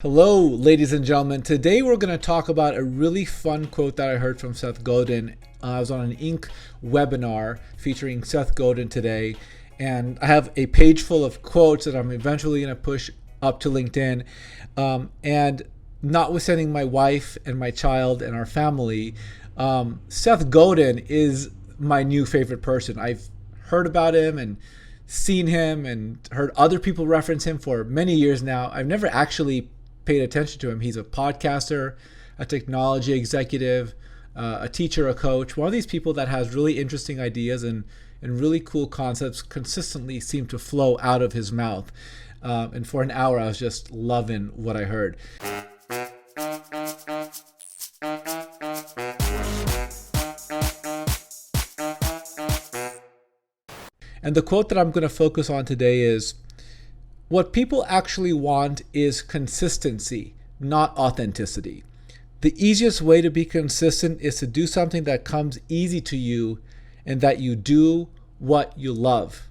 Hello, ladies and gentlemen. Today we're going to talk about a really fun quote that I heard from Seth Godin. I was on an Inc. webinar featuring Seth Godin today, and I have a page full of quotes that I'm eventually going to push up to LinkedIn. And notwithstanding my wife and my child and our family, Seth Godin is my new favorite person. I've heard about him and seen him and heard other people reference him for many years now. I've never actually paid attention to him. He's a podcaster, a technology executive, a teacher, a coach, one of these people that has really interesting ideas and really cool concepts consistently seem to flow out of his mouth. And for an hour, I was just loving what I heard. And the quote that I'm going to focus on today is, what people actually want is consistency, not authenticity. The easiest way to be consistent is to do something that comes easy to you and that you do what you love.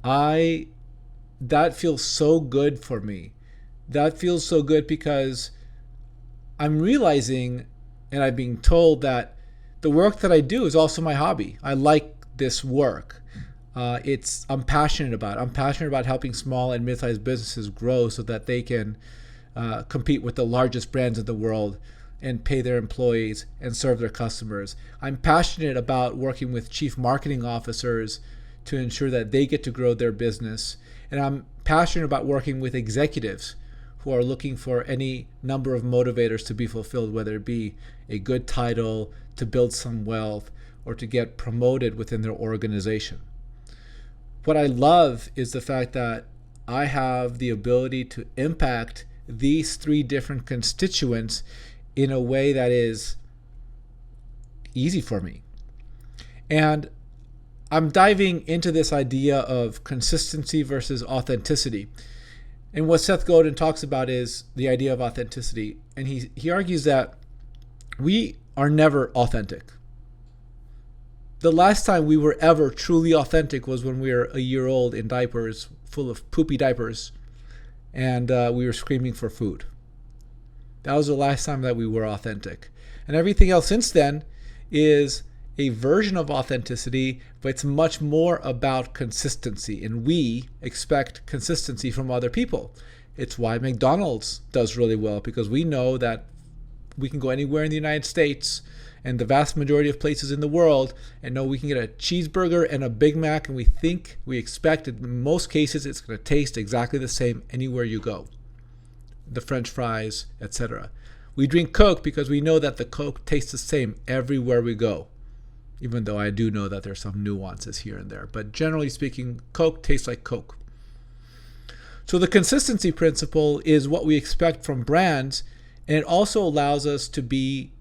That feels so good for me. That feels so good because I'm realizing and I'm being told that the work that I do is also my hobby. I like this work. I'm passionate about it. I'm passionate about helping small and mid-sized businesses grow so that they can compete with the largest brands in the world and pay their employees and serve their customers. I'm passionate about working with chief marketing officers to ensure that they get to grow their business. And I'm passionate about working with executives who are looking for any number of motivators to be fulfilled, whether it be a good title, to build some wealth, or to get promoted within their organization. What I love is the fact that I have the ability to impact these three different constituents in a way that is easy for me. And I'm diving into this idea of consistency versus authenticity. And what Seth Godin talks about is the idea of authenticity. And he argues that we are never authentic. The last time we were ever truly authentic was when we were a year old in diapers, full of poopy diapers, and we were screaming for food. That was the last time that we were authentic. And everything else since then is a version of authenticity, but it's much more about consistency. And we expect consistency from other people. It's why McDonald's does really well, because we know that we can go anywhere in the United States and the vast majority of places in the world and know we can get a cheeseburger and a Big Mac, and we expect in most cases it's going to taste exactly the same anywhere you go. The French fries, etc. We drink Coke because we know that the Coke tastes the same everywhere we go, even though I do know that there's some nuances here and there. But generally speaking, Coke tastes like Coke. So the consistency principle is what we expect from brands, and it also allows us to be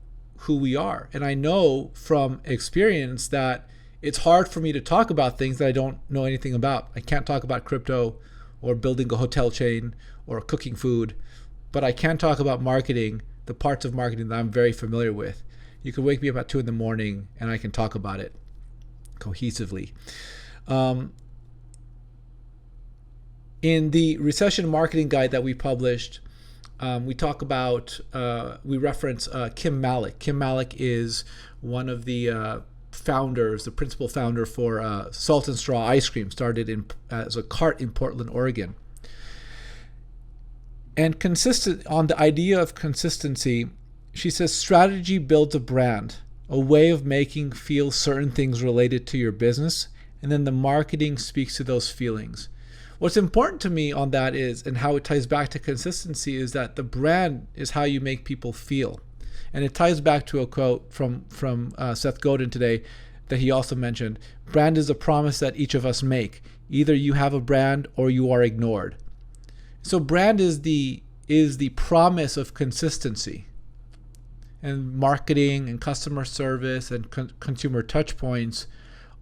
who we are. And I know from experience that it's hard for me to talk about things that I don't know anything about. I can't talk about crypto or building a hotel chain or cooking food, but I can talk about marketing, the parts of marketing that I'm very familiar with. You can wake me up at 2 a.m. and I can talk about it cohesively. In the recession marketing guide that we published, we reference Kim Malik. Kim Malik is one of the founders, the principal founder for Salt and Straw ice cream, started as a cart in Portland, Oregon. And consistent on the idea of consistency, she says strategy builds a brand, a way of making feel certain things related to your business, and then the marketing speaks to those feelings. What's important to me on that is, and how it ties back to consistency, is that the brand is how you make people feel. And it ties back to a quote from Seth Godin today that he also mentioned. Brand is a promise that each of us make. Either you have a brand or you are ignored. So brand is the promise of consistency. And marketing and customer service and consumer touch points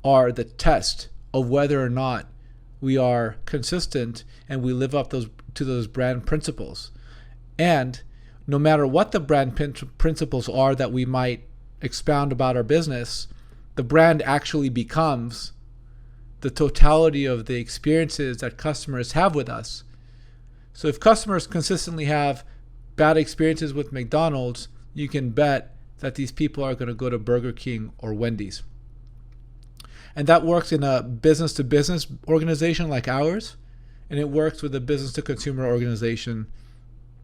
are the test of whether or not we are consistent and we live up to those brand principles. And no matter what the brand principles are that we might expound about our business, the brand actually becomes the totality of the experiences that customers have with us. So if customers consistently have bad experiences with McDonald's, you can bet that these people are going to go to Burger King or Wendy's. And that works in a business-to-business organization like ours, and it works with a business-to-consumer organization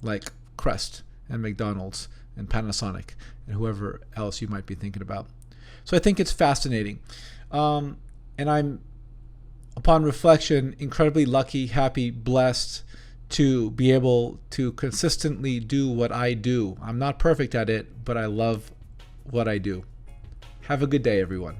like Crest and McDonald's and Panasonic and whoever else you might be thinking about. So I think it's fascinating. And I'm, upon reflection, incredibly lucky, happy, blessed to be able to consistently do what I do. I'm not perfect at it, but I love what I do. Have a good day, everyone.